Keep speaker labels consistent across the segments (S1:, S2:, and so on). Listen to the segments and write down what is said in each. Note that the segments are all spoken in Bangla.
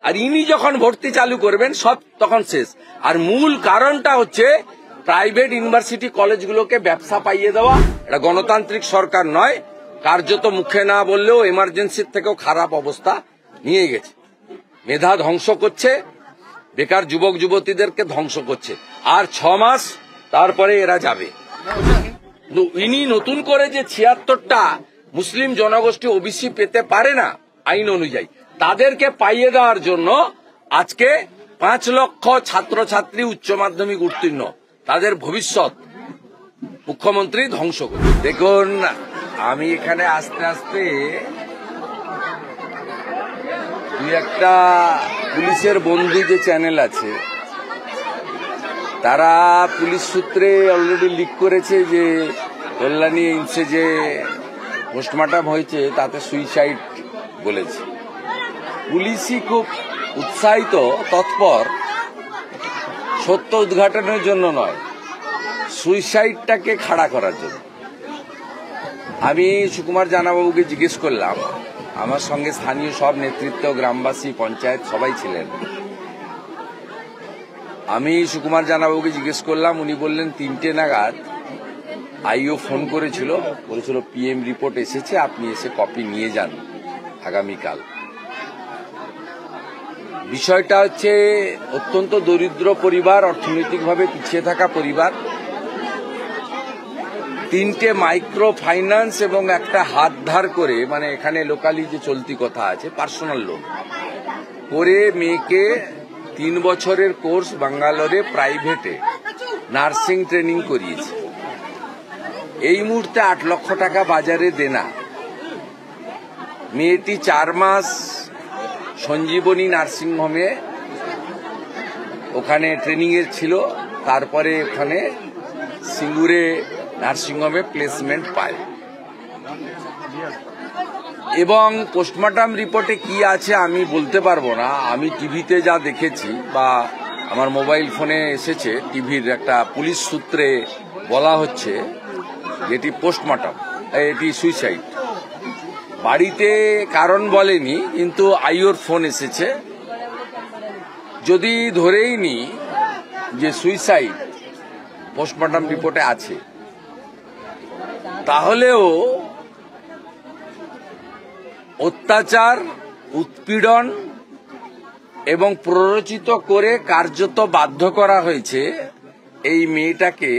S1: আর ইনি যখন ভর্তি চালু করবেন সব তখন শেষ। আর মূল কারণটা হচ্ছে প্রাইভেট ইউনিভার্সিটি কলেজগুলোকে ব্যবসা পাইয়ে দেওয়া। এটা গণতান্ত্রিক সরকার নয়, কার্যত মুখে না বললেও এমার্জেন্সির থেকেও খারাপ অবস্থা নিয়ে গেছে। মেধা ধ্বংস করছে, বেকার যুবক যুবতীদেরকে ধ্বংস করছে। আর 6 মাস তারপরে এরা যাবে। ইনি নতুন করে যে 76টা মুসলিম জনগোষ্ঠী ওবিসি পেতে পারে না আইন অনুযায়ী, তাদেরকে পাইয়ে দেওয়ার জন্য আজকে 5 লক্ষ ছাত্রছাত্রী উচ্চ মাধ্যমিক উত্তীর্ণ, তাদের ভবিষ্যৎ মুখ্যমন্ত্রী ধ্বংস করে। দেখুন, আমি এখানে আস্তে আস্তে দুই একটা পুলিশের বন্ধু যে চ্যানেল আছে তারা পুলিশ সূত্রে অলরেডি লিক করেছে যে কল্যাণী এইমসে যে পোস্টমর্টম হয়েছে তাতে সুইসাইড বলেছে। পুলিশই খুব উৎসাহিত, তৎপর সত্য উদ্ঘাটনের জন্য নয়, সুইসাইডটাকে খাড়া করার জন্য। আমি সুকুমার জানাবাবুকে জিজ্ঞেস করলাম, আমার সঙ্গে স্থানীয় সব নেতৃত্ব, গ্রামবাসী, পঞ্চায়েত সবাই ছিলেন। আমি সুকুমার জানাবাবুকে জিজ্ঞেস করলাম, উনি বললেন 3টে নাগাদ আইও ফোন করেছিল, বলেছিল পিএম রিপোর্ট এসেছে, আপনি এসে কপি নিয়ে যান আগামীকাল। বিষয়টা হচ্ছে অত্যন্ত দরিদ্র পরিবার, অর্থনৈতিকভাবে পিছিয়ে থাকা পরিবার। 3টে মাইক্রো ফাইন্যান্স এবং একটা হাত ধার করে, মানে এখানে লোকালি যে চলতি কথা আছে পার্সোনাল লোন করে মেয়েকে 3 বছরের কোর্স ব্যাঙ্গালোরে প্রাইভেটে নার্সিং ট্রেনিং করিয়েছে। এই মুহূর্তে 8 লক্ষ টাকা বাজারে দেনা। মেয়েটি 4 মাস সঞ্জীবনী নার্সিং হোমে ওখানে ট্রেনিং এর ছিল, তারপরে ওখানে সিঙ্গুরে নার্সিং হোমে প্লেসমেন্ট পায়। এবং পোস্টমর্টম রিপোর্টে কি আছে আমি বলতে পারবো না। আমি টিভিতে যা দেখেছি বা আমার মোবাইল ফোনে এসেছে, টিভির একটা পুলিশ সূত্রে বলা হচ্ছে এটি পোস্টমর্টম, এটি সুইসাইড। বাড়িতে কারণ বলেনি, কিন্তু আইওর ফোন এসেছে। যদি ধরেই নি যে সুইসাইড পোস্টমর্টম রিপোর্টে আছে, তাহলেও অত্যাচার, উৎপীড়ন এবং প্ররোচিত করে কার্যত বাধ্য করা হয়েছে এই মেয়েটাকে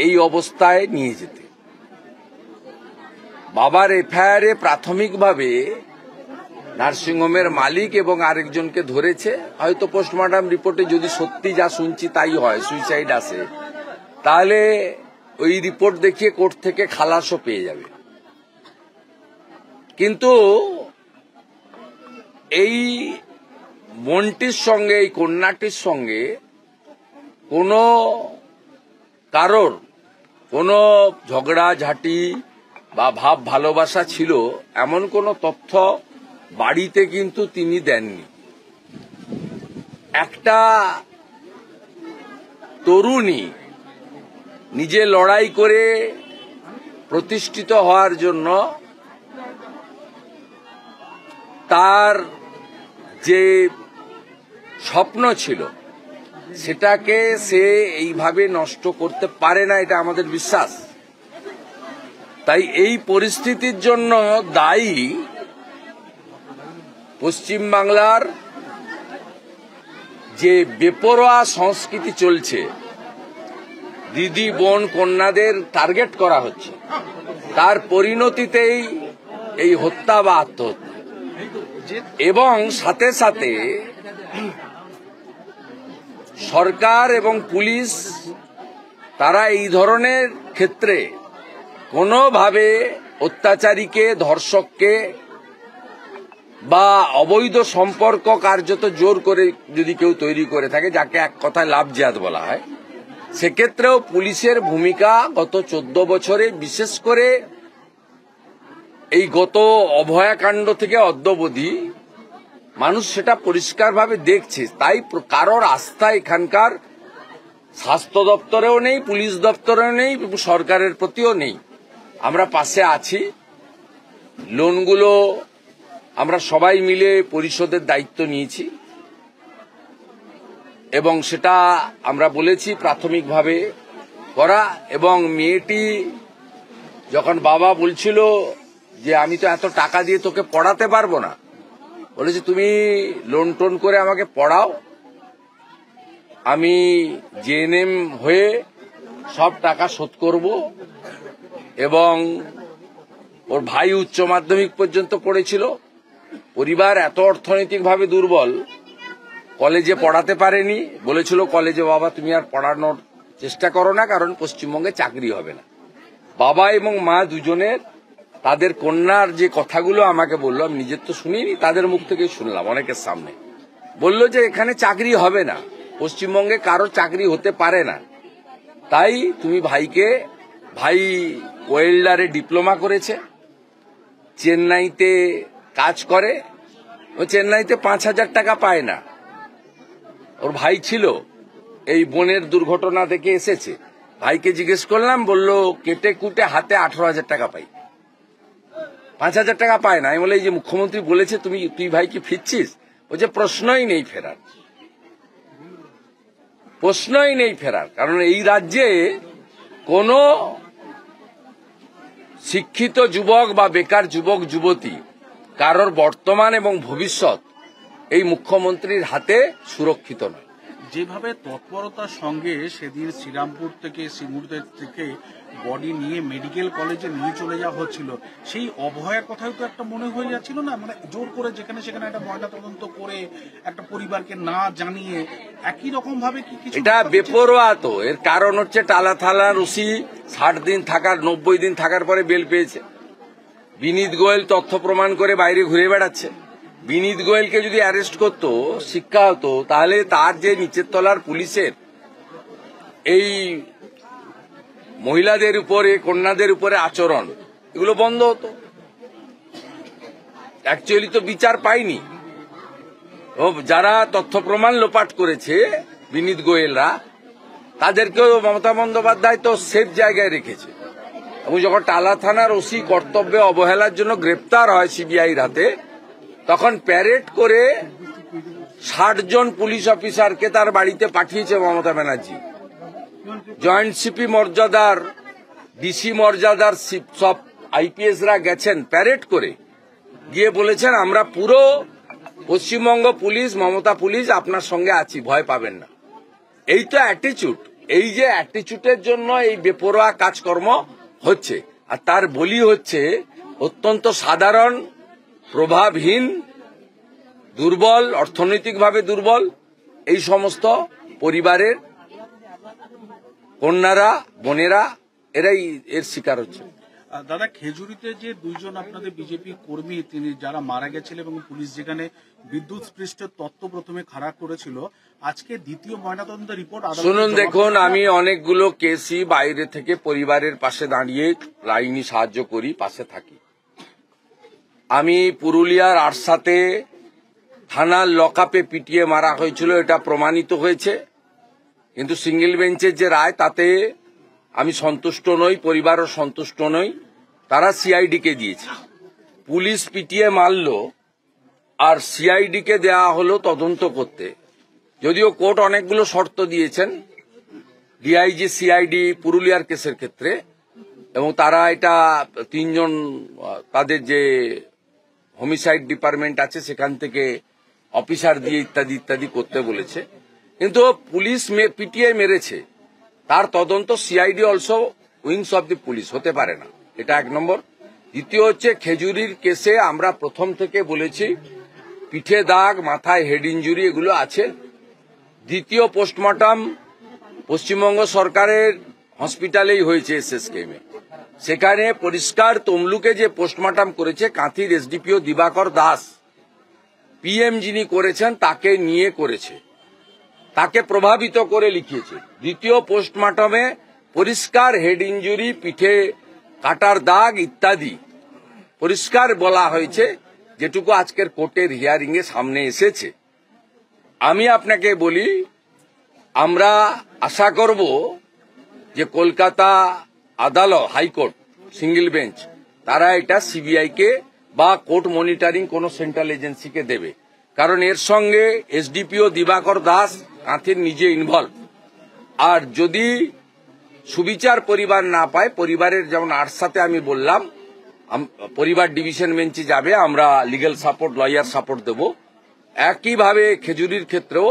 S1: এই অবস্থায় নিয়ে যেতে। বাবার এফআইআরে প্রাথমিকভাবে নার্সিংহোমের মালিক এবং আরেকজনকে ধরেছে। হয়তো পোস্টমর্টম রিপোর্টে যদি সত্যি যা শুনছি তাই হয়, সুইসাইড আসে, তাহলে ওই রিপোর্ট দেখিয়ে কোর্ট থেকে খালাসও পেয়ে যাবে। কিন্তু এই বোনটির সঙ্গে, এই কন্যাটির সঙ্গে কোনো কারোর কোনো ঝগড়াঝাটি বা ভাব ভালোবাসা ছিল এমন কোনো তথ্য বাড়িতে কিন্তু তিনি দেননি। একটা তরুণী নিজে লড়াই করে প্রতিষ্ঠিত হওয়ার জন্য তার যে স্বপ্ন ছিল সেটাকে সে এইভাবে নষ্ট করতে পারে না, এটা আমাদের বিশ্বাস। তাই এই পরিস্থিতির জন্য দায়ী পশ্চিমবাংলার যে বেপরোয়া সংস্কৃতি চলছে, দিদি বোন কন্যাদের টার্গেট করা হচ্ছে, তার পরিণতিতেই এই হত্যা বা আত্মহত্যা। এবং সাথে সাথে সরকার এবং পুলিশ তারা এই ধরনের ক্ষেত্রে কোনোভাবে অত্যাচারীকে, ধর্ষককে বা অবৈধ সম্পর্ক কার্যত জোর করে যদি কেউ তৈরি করে থাকে, যাকে এক কথায় লাভ জিহাদ বলা হয়, সেক্ষেত্রেও পুলিশের ভূমিকা গত 14 বছরে, বিশেষ করে এই গত অভয়াকাণ্ড থেকে অদ্যাবধি মানুষ সেটা পরিষ্কারভাবে দেখছে। তাই কারোর আস্থা এখানকার স্বাস্থ্য দপ্তরেও নেই, পুলিশ দপ্তরেও নেই, সরকারের প্রতিও নেই। আমরা পাশে আছি। লোনগুলো আমরা সবাই মিলে পরিষদের দায়িত্ব নিয়েছি এবং সেটা আমরা বলেছি প্রাথমিকভাবে করা। এবং মেয়েটি যখন বাবা বলছিল যে আমি তো এত টাকা দিয়ে তোকে পড়াতে পারবো না, বলেছি তুমি লোন টোন করে আমাকে পড়াও, আমি জেএনএম হয়ে সব টাকা শোধ করব। এবং ওর ভাই উচ্চ মাধ্যমিক পর্যন্ত পড়েছিল, পরিবার এত অর্থনৈতিকভাবে দুর্বল কলেজে পড়াতে পারেনি, বলেছিল কলেজে বাবা তুমি আর পড়ানোর চেষ্টা করো না, কারণ পশ্চিমবঙ্গে চাকরি হবে না। বাবা এবং মা দুজনের তাদের কন্যার যে কথাগুলো আমাকে বললো, আমি নিজের তো শুনিনি, তাদের মুখ থেকেই শুনলাম অনেকের সামনে, বলল যে এখানে চাকরি হবে না, পশ্চিমবঙ্গে কারো চাকরি হতে পারে না, তাই তুমি ভাইকে, ভাই ওয়েল্ডারে ডিপ্লোমা করেছে, চেন্নাইতে কাজ করে, ও চেন্নাইতে 5,000 টাকা পায় না। ওর ভাই ছিল, এই বোনের দুর্ঘটনা দেখে এসেছে, ভাইকে জিজ্ঞেস করলাম, বলল কেটে কুটে হাতে 18,000 টাকা পাই, 5,000 টাকা পায় না। আমি বলে এই যে মুখ্যমন্ত্রী বলেছে তুই ভাই কি ফিরছিস? ও যে প্রশ্নই নেই ফেরার, প্রশ্নই নেই ফেরার, কারণ এই রাজ্যে কোনো শিক্ষিত যুবক বা বেকার যুবক যুবতী কারোর বর্তমান এবং ভবিষ্যৎ এই মুখ্যমন্ত্রীর হাতে সুরক্ষিত নয়।
S2: যেভাবে তৎপরতার সঙ্গে সেদিন শ্রীরামপুর থেকে সিঙ্গুর থেকে বডি নিয়ে মেডিকেল কলেজে নিয়ে চলে যাওয়া হচ্ছিল, সেই অভয়ের কথাই তো একটা মনে হয়ে যাচ্ছিল না, মানে জোর করে যেখানে সেখানে একটা ময়নাতদন্ত করে একটা পরিবারকে না জানিয়ে একই রকম ভাবে কি কিছু,
S1: এটা বেপরোয়া। তো এর কারণ হচ্ছে টালা থানার ওসি 60 দিন থাকার 90 দিন থাকার পরে বেল পেয়েছে। বিনীত গোয়েল তথ্য প্রমাণ করে বাইরে ঘুরে বেড়াচ্ছে। বিনীত গোয়েলকে যদি অ্যারেস্ট করতো, শিক্ষা হতো, তাহলে তার যে নিচের তলার পুলিশের এই মহিলাদের উপরে, কন্যাদের উপরে আচরণ, এগুলো বন্ধ হতো। অ্যাকচুয়ালি তো বিচার পায়নি, যারা তথ্য প্রমাণ লোপাট করেছে বিনীত গোয়েলরা, তাদেরকেও মমতা বন্দ্যোপাধ্যায় তো সেফ জায়গায় রেখেছে। এবং যখন টালা থানার ওসি কর্তব্যে অবহেলার জন্য গ্রেপ্তার হয় সিবিআইর হাতে, তখন প্যারেড করে 60 জন পুলিশ অফিসারকে তার বাড়িতে পাঠিয়েছে মমতা ব্যানার্জি। জয়েন্ট সিপি মর্যাদার, ডিসি মর্যাদার সব আইপিএসরা গেছেন প্যারেড করে, গিয়ে বলেছেন আমরা পুরো পশ্চিমবঙ্গ পুলিশ, মমতা পুলিশ আপনার সঙ্গে আছি, ভয় পাবেন না। এই তো অ্যাটিচিউড, এই যে অ্যাটিচিউডের জন্য এই বেপরোয়া কাজকর্ম হচ্ছে। আর তার বলি হচ্ছে অত্যন্ত সাধারণ, প্রভাবহীন, দুর্বল, অর্থনৈতিকভাবে দুর্বল এই সমস্ত পরিবারের কন্যারা, বোনেরা, এরাই এর শিকার হচ্ছে।
S2: দাদা, খেজুরিতে যে 2 জন আপনাদের বিজেপি কর্মী তিনি যারা মারা গেছিলেন এবং পুলিশ যেখানে বিদ্যুৎ স্পৃষ্টের তত্ত্ব প্রথমে খাড়া করেছিল, আজকে দ্বিতীয় ময়নাতদন্ত রিপোর্ট
S1: শুনুন, দেখুন, আমি অনেকগুলো কেসই বাইরে থেকে পরিবারের পাশে দাঁড়িয়ে আইনি সাহায্য করি, পাশে থাকি। আমি পুরুলিয়ার আরসাতে থানার লকআপে পিটিয়ে মারা হয়েছিল, এটা প্রমাণিত হয়েছে, কিন্তু সিঙ্গেল বেঞ্চের যে রায় তাতে আমি সন্তুষ্ট নই, পরিবারও সন্তুষ্ট নই। তারা সিআইডিকে দিয়েছে, পুলিশ পিটিয়ে মারল আর সিআইডিকে দেওয়া হলো তদন্ত করতে। যদিও কোর্ট অনেকগুলো শর্ত দিয়েছেন ডিআইজি সিআইডি পুরুলিয়ার কেসের ক্ষেত্রে, এবং তারা এটা 3 জন তাদের যে হোমিসাইড ডিপার্টমেন্ট আছে সেখান থেকে অফিসার দিয়ে ইত্যাদি ইত্যাদি করতে বলেছে। কিন্তু পুলিশ পিটিয়ে মেরেছে, তার তদন্ত CID also wings of the police হতে পারে না, এটা 1 নম্বর। দ্বিতীয় হচ্ছে খেজুরির কেসে আমরা প্রথম থেকে বলেছি পিঠে দাগ, মাথায় হেড ইঞ্জুরি এগুলো আছে। দ্বিতীয় পোস্টমর্টম পশ্চিমবঙ্গ সরকারের হসপিটালেই হয়েছে এসএসকেএমে, সেখানে পরিষ্কার তমলুকে যে পোস্টমর্টম করেছে কাঁথির এসডিপিও দিবাকর দাস, পিএম যিনি করেছেন তাকে নিয়ে করেছে, তাকে প্রভাবিত করে লিখিয়েছে। দ্বিতীয় পোস্টমর্টমে পরিষ্কার হেড ইঞ্জুরি, পিঠে কাটার দাগ ইত্যাদি পরিষ্কার বলা হয়েছে, যেটুকু আজকের কোর্টের হিয়ারিং এ সামনে এসেছে। আমি আপনাকে বলি, আমরা আশা করব যে কলকাতা আদালত, হাইকোর্ট, সিঙ্গেল বেঞ্চ, তারা এটা সিবিআই কে বা কোর্ট মনিটরিং কোনো সেন্ট্রাল এজেন্সিকে দেবে, কারণ এর সঙ্গে এসডিপিও দিবাকর দাস কাঁথির নিজে ইনভলভ। আর যদি সুবিচার পরিবার না পায়, পরিবারের যেমন আরসাতে আমি বললাম পরিবার ডিভিশন বেঞ্চে যাবে, আমরা লিগ্যাল সাপোর্ট, লয়ার সাপোর্ট দেব। একইভাবে খেজুরির ক্ষেত্রেও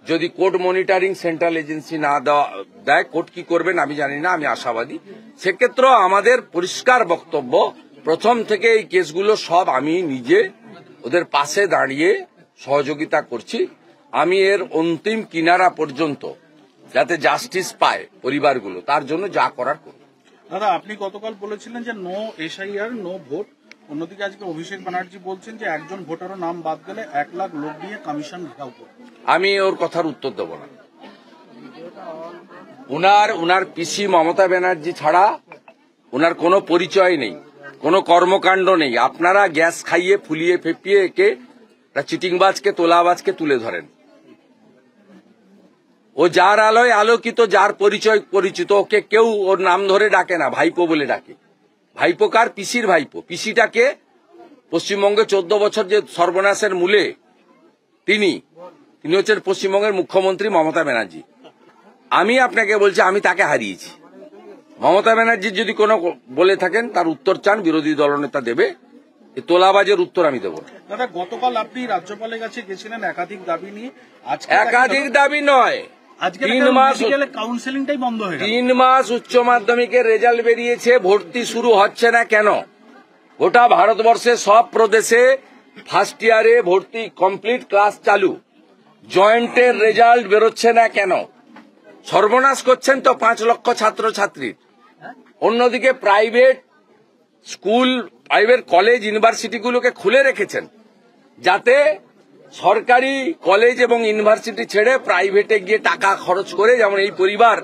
S1: যদি কোর্ট মনিটরিং সেন্ট্রাল এজেন্সি না দেয়, কোর্ট কি করবেন আমি জানি না, আমি আশাবাদী। সেক্ষেত্রেও আমাদের পরিষ্কার বক্তব্য, প্রথম থেকে এই কেসগুলো সব আমি নিজে ওদের পাশে দাঁড়িয়ে সহযোগিতা করছি। আমি এর অন্তিম কিনারা পর্যন্ত যাতে জাস্টিস পায় পরিবারগুলো, তার জন্য যা করার করব।
S2: দাদা, আপনি গতকাল বলেছিলেন যে নো এসআইআর নো ভোট, অন্যদিকে আজকে অভিষেক ব্যানার্জি বলছেন যে একজন ভোটারও নাম বাদ গেলে 1 লাখ লোক দিয়ে কমিশন ঘেরাও করবে।
S1: আমি ওর কথার উত্তর দেব না। উনার পিসি মমতা ব্যানার্জি ছাড়া উনার কোনো পরিচয় নেই, কোনো কর্মকাণ্ড নেই। আপনারা গ্যাস খাইয়ে ফুলিয়ে ফেপিয়ে একে চিটিংবাজকে, তোলাবাজকে তুলে ধরেন। ও যার আলোয় আলোকিত, যার পরিচয় পরিচিত, ওকে কেউ ওর নাম ধরে ডাকে না, ভাইপো বলে ডাকে। ভাইপো কার? পিসির ভাইপো। পিসিটাকে পশ্চিমবঙ্গে 14 বছর যে সর্বনাশের মূলে তিনি হচ্ছেন পশ্চিমবঙ্গের মুখ্যমন্ত্রী মমতা ব্যানার্জি। আমি আপনাকে বলছি, আমি তাকে হারিয়েছি। মমতা ব্যানার্জি যদি কোনো বলে থাকেন তার উত্তর চান, বিরোধী দলনেতা দেবে। এই তোলাবাজের উত্তর আমি দেব না।
S2: দাদা, গতকাল আপনি রাজ্যপালের কাছে গেছিলেন একাধিক দাবি নিয়ে।
S1: একাধিক দাবি নয়,
S2: আজকে
S1: 3 মাস
S2: কাউন্সেলিংটাই বন্ধ হয়ে গেল।
S1: 3 মাস উচ্চ মাধ্যমিকের রেজাল্ট বেরিয়েছে, ভর্তি শুরু হচ্ছে না কেন? গোটা ভারতবর্ষে সব প্রদেশে ফার্স্ট ইয়ারে ভর্তি কমপ্লিট, ক্লাস চালু। জয়েন্টের রেজাল্ট বেরোচ্ছে না কেন? সর্বনাশ করছেন তো 5 লক্ষ ছাত্রছাত্রী। অন্যদিকে প্রাইভেট স্কুল, প্রাইভেট কলেজ, ইউনিভার্সিটিগুলোকে খুলে রেখেছেন, যাতে সরকারি কলেজ এবং ইউনিভার্সিটি ছেড়ে প্রাইভেটে গিয়ে টাকা খরচ করে, যেমন এই পরিবার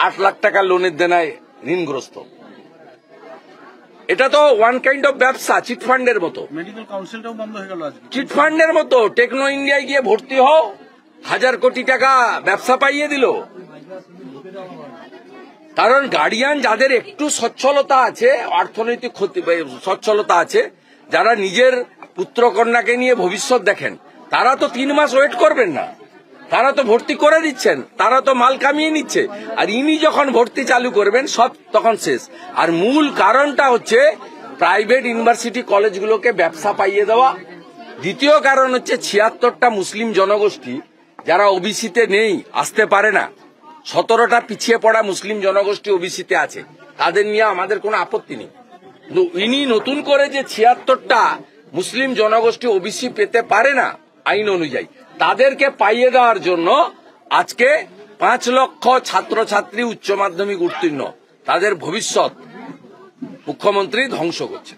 S1: 8 লাখ টাকা লোনের দেনায় ঋণগ্রস্ত। এটা তো ওয়ান কাইন্ড অফ ব্যবসা, চিটফান্ডের মতো।
S2: মেডিকেল কাউন্সিলটাও বন্ধ হয়ে গেল আজকে।
S1: চিটফান্ডের মতো টেকনো ইন্ডিয়ায় গিয়ে ভর্তি হও, 1000 কোটি টাকা ব্যবসা পাইয়ে দিল। কারণ গার্ডিয়ান যাদের একটু সচ্ছলতা আছে, অর্থনৈতিক সচ্ছলতা আছে, যারা নিজের পুত্র কন্যাকে নিয়ে ভবিষ্যৎ দেখেন, তারা তো 3 মাস ওয়েট করবেন না, তারা তো ভর্তি করে দিচ্ছেন, তারা তো মাল কামিয়ে নিচ্ছে। আর ইনি যখন ভর্তি চালু করবেন সব তখন শেষ। আর মূল কারণটা হচ্ছে প্রাইভেট ইউনিভার্সিটি কলেজগুলোকে ব্যবসা পাইয়ে দেওয়া। দ্বিতীয় কারণ হচ্ছে 76টা মুসলিম জনগোষ্ঠী যারা ওবিসিতে নেই, আসতে পারে না। 17টা পিছিয়ে পড়া মুসলিম জনগোষ্ঠী ওবিসিতে আছে, তাদের নিয়ে আমাদের কোনো আপত্তি নেই। কিন্তু ইনি নতুন করে যে 76টা মুসলিম জনগোষ্ঠী ওবিসি পেতে পারে না আইন অনুযায়ী, তাদেরকে পাইয়ে দেওয়ার জন্য আজকে 5 লক্ষ ছাত্রছাত্রী উচ্চ মাধ্যমিক উত্তীর্ণ, তাদের ভবিষ্যৎ মুখ্যমন্ত্রী ধ্বংস করছে।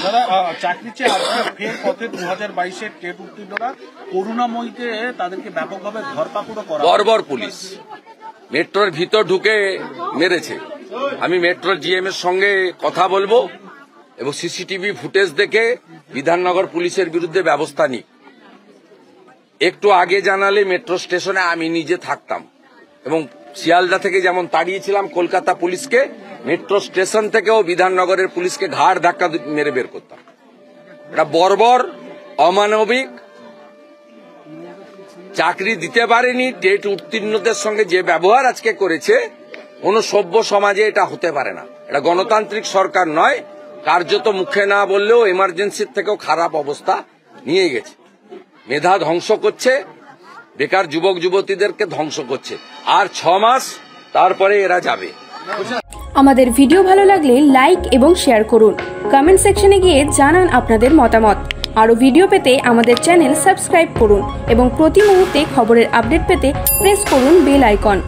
S2: যারা চাকরি চেয়ে আজকে ফের পথে 2022-এর টেট উত্তীর্ণরা, করুণাময়ীতে তাদেরকে ব্যাপকভাবে ধরপাকড়ও করা।
S1: বর্বর পুলিশ মেট্রোর ভিতর ঢুকে মেরেছে। আমি মেট্রোর জিএম এর সঙ্গে কথা বলবো এবং সিসিটিভি ফুটেজ দেখে বিধাননগর পুলিশের বিরুদ্ধে ব্যবস্থা নিই। একটু আগে জানালে মেট্রো স্টেশনে আমি নিজে থাকতাম এবং শিয়ালদা থেকে যেমন তাড়িয়েছিলাম কলকাতা পুলিশকে, মেট্রো স্টেশন থেকেও বিধাননগরের পুলিশকে ঘাড় ধাক্কা মেরে বের করতাম। এটা বর্বর, অমানবিক। চাকরি দিতে পারেনি, টেট উত্তীর্ণদের সঙ্গে যে ব্যবহার আজকে করেছে, কোন সভ্য সমাজে এটা হতে পারে না। এটা গণতান্ত্রিক সরকার নয়। কার্যত মুখে না বললেও এমার্জেন্সির থেকেও খারাপ অবস্থা নিয়ে গেছে। মেধা ধ্বংস করছে, বেকার যুবক যুবতীদেরকে ধ্বংস করছে। আর 6 মাস তারপরে এরা যাবে।
S3: আমাদের ভিডিও ভালো লাগলে লাইক এবং শেয়ার করুন। কমেন্ট সেকশনে গিয়ে জানান আপনাদের মতামত। আরো ভিডিও পেতে আমাদের চ্যানেল সাবস্ক্রাইব করুন এবং প্রতি মুহূর্তে খবরের আপডেট পেতে প্রেস করুন বেল আইকন।